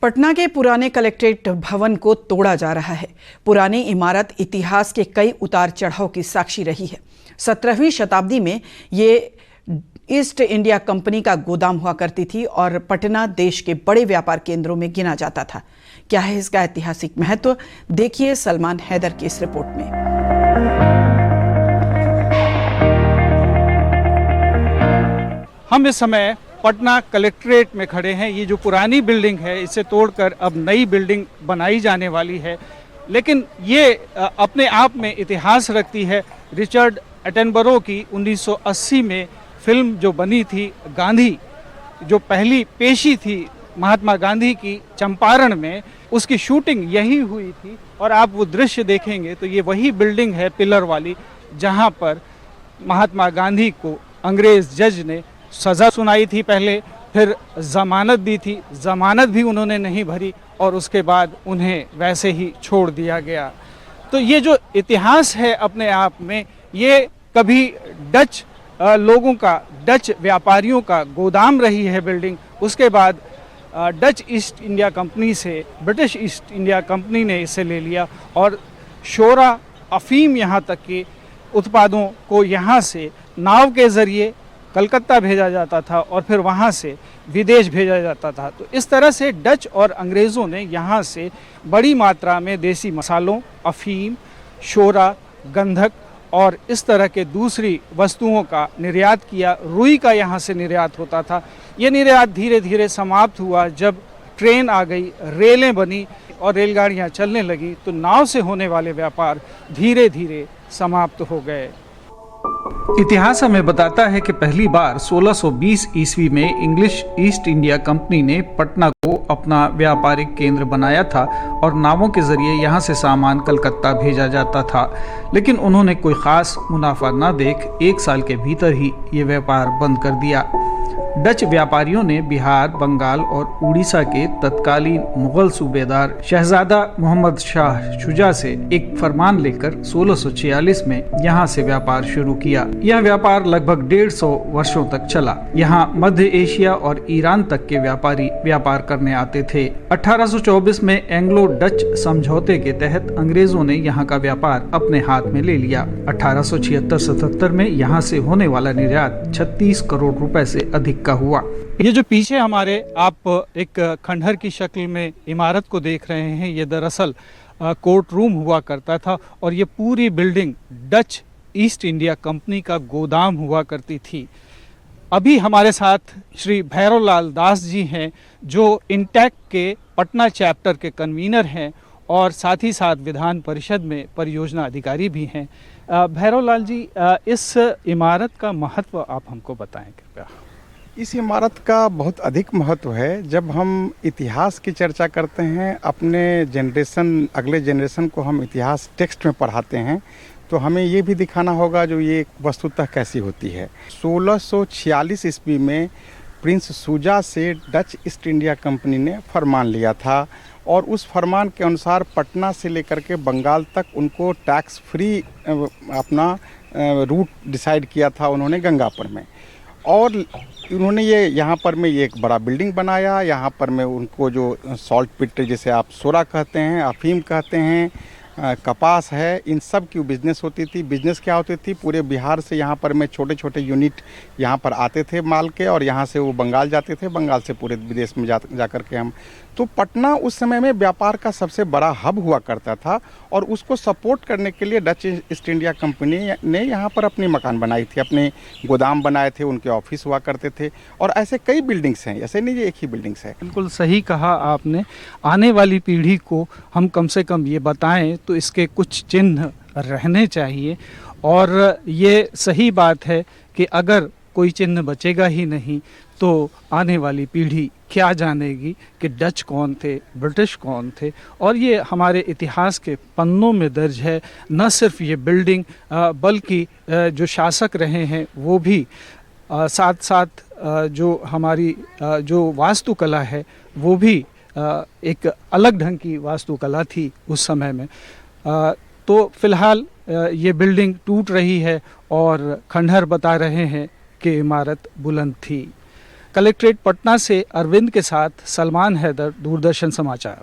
पटना के पुराने कलेक्ट्रेट भवन को तोड़ा जा रहा है। पुरानी इमारत इतिहास के कई उतार चढ़ाव की साक्षी रही है। 17वीं शताब्दी में ये ईस्ट इंडिया कंपनी का गोदाम हुआ करती थी और पटना देश के बड़े व्यापार केंद्रों में गिना जाता था। क्या है इसका ऐतिहासिक महत्व, देखिए सलमान हैदर की इस रिपोर्ट में। हम इस समय पटना कलेक्ट्रेट में खड़े हैं। ये जो पुरानी बिल्डिंग है, इसे तोड़कर अब नई बिल्डिंग बनाई जाने वाली है, लेकिन ये अपने आप में इतिहास रखती है। रिचर्ड एटनबरो की 1980 में फिल्म जो बनी थी गांधी, जो पहली पेशी थी महात्मा गांधी की चंपारण में, उसकी शूटिंग यही हुई थी। और आप वो दृश्य देखेंगे तो ये वही बिल्डिंग है पिलर वाली, जहाँ पर महात्मा गांधी को अंग्रेज जज ने सज़ा सुनाई थी। पहले फिर ज़मानत दी थी, ज़मानत भी उन्होंने नहीं भरी और उसके बाद उन्हें वैसे ही छोड़ दिया गया। तो ये जो इतिहास है अपने आप में, ये कभी डच लोगों का, डच व्यापारियों का गोदाम रही है बिल्डिंग। उसके बाद डच ईस्ट इंडिया कंपनी से ब्रिटिश ईस्ट इंडिया कंपनी ने इसे ले लिया और शोरा, अफीम यहाँ तक के उत्पादों को यहाँ से नाव के ज़रिए कलकत्ता भेजा जाता था और फिर वहाँ से विदेश भेजा जाता था। तो इस तरह से डच और अंग्रेज़ों ने यहाँ से बड़ी मात्रा में देसी मसालों, अफीम, शोरा, गंधक और इस तरह के दूसरी वस्तुओं का निर्यात किया। रुई का यहाँ से निर्यात होता था। ये निर्यात धीरे धीरे समाप्त हुआ जब ट्रेन आ गई, रेलें बनी और रेलगाड़ियाँ चलने लगी, तो नाव से होने वाले व्यापार धीरे धीरे समाप्त हो गए। इतिहास हमें बताता है कि पहली बार 1620 ईस्वी में इंग्लिश ईस्ट इंडिया कंपनी ने पटना को अपना व्यापारिक केंद्र बनाया था और नावों के जरिए यहाँ से सामान कलकत्ता भेजा जाता था। लेकिन उन्होंने कोई खास मुनाफा न देख 1 साल के भीतर ही ये व्यापार बंद कर दिया। डच व्यापारियों ने बिहार, बंगाल और उड़ीसा के तत्कालीन मुगल सूबेदार शहजादा मोहम्मद शाह शुजा से एक फरमान लेकर 1646 में यहाँ से व्यापार शुरू किया। यह व्यापार लगभग 150 वर्षों तक चला। यहाँ मध्य एशिया और ईरान तक के व्यापारी व्यापार करने आते थे। 1824 में एंग्लो डच समझौते के तहत अंग्रेजों ने यहाँ का व्यापार अपने हाथ में ले लिया। 1876-77 में यहाँ से होने वाला निर्यात 36 करोड़ रुपए से अधिक का हुआ। ये जो पीछे हमारे आप एक खंडहर की शक्ल में इमारत को देख रहे हैं, ये दरअसल कोर्ट रूम हुआ करता था और ये पूरी building Dutch east India company का गोदाम हुआ करती थी। अभी हमारे साथ श्री भैरवलाल दास जी हैं, जो इंटैक के पटना चैप्टर के कन्वीनर हैं और साथ ही साथ विधान परिषद में परियोजना अधिकारी भी हैं। भैरवलाल जी, इस इमारत का महत्व आप हमको बताएं कृपया। इस इमारत का बहुत अधिक महत्व है। जब हम इतिहास की चर्चा करते हैं, अपने जनरेशन, अगले जनरेशन को हम इतिहास टेक्स्ट में पढ़ाते हैं, तो हमें ये भी दिखाना होगा जो ये वस्तुतः कैसी होती है। 1646 ईस्वी में प्रिंस शुजा से डच ईस्ट इंडिया कंपनी ने फरमान लिया था और उस फरमान के अनुसार पटना से लेकर के बंगाल तक उनको टैक्स फ्री अपना रूट डिसाइड किया था उन्होंने गंगापुर में। और उन्होंने ये यहाँ पर में ये एक बड़ा बिल्डिंग बनाया। यहाँ पर में उनको जो सॉल्ट पिट, जैसे आप सोरा कहते हैं, अफीम कहते हैं, कपास है, इन सब की बिज़नेस होती थी। बिज़नेस क्या होती थी, पूरे बिहार से यहाँ पर में छोटे छोटे यूनिट यहाँ पर आते थे माल के और यहाँ से वो बंगाल जाते थे, बंगाल से पूरे विदेश में जा कर के हम। तो पटना उस समय में व्यापार का सबसे बड़ा हब हुआ करता था और उसको सपोर्ट करने के लिए डच ईस्ट इंडिया कंपनी ने यहाँ पर अपनी मकान बनाई थी, अपने गोदाम बनाए थे, उनके ऑफिस हुआ करते थे और ऐसे कई बिल्डिंग्स हैं, ऐसे नहीं ये एक ही बिल्डिंग्स है। बिल्कुल सही कहा आपने। आने वाली पीढ़ी को हम कम से कम ये बताएं तो इसके कुछ चिन्ह रहने चाहिए। और ये सही बात है कि अगर कोई चिन्ह बचेगा ही नहीं तो आने वाली पीढ़ी क्या जानेगी कि डच कौन थे, ब्रिटिश कौन थे। और ये हमारे इतिहास के पन्नों में दर्ज है। न सिर्फ ये बिल्डिंग बल्कि जो शासक रहे हैं वो भी साथ साथ जो हमारी जो वास्तुकला है वो भी एक अलग ढंग की वास्तुकला थी उस समय में। तो फिलहाल ये बिल्डिंग टूट रही है और खंडहर बता रहे हैं कि इमारत बुलंद थी। कलेक्ट्रेट पटना से अरविंद के साथ सलमान हैदर, दूरदर्शन समाचार।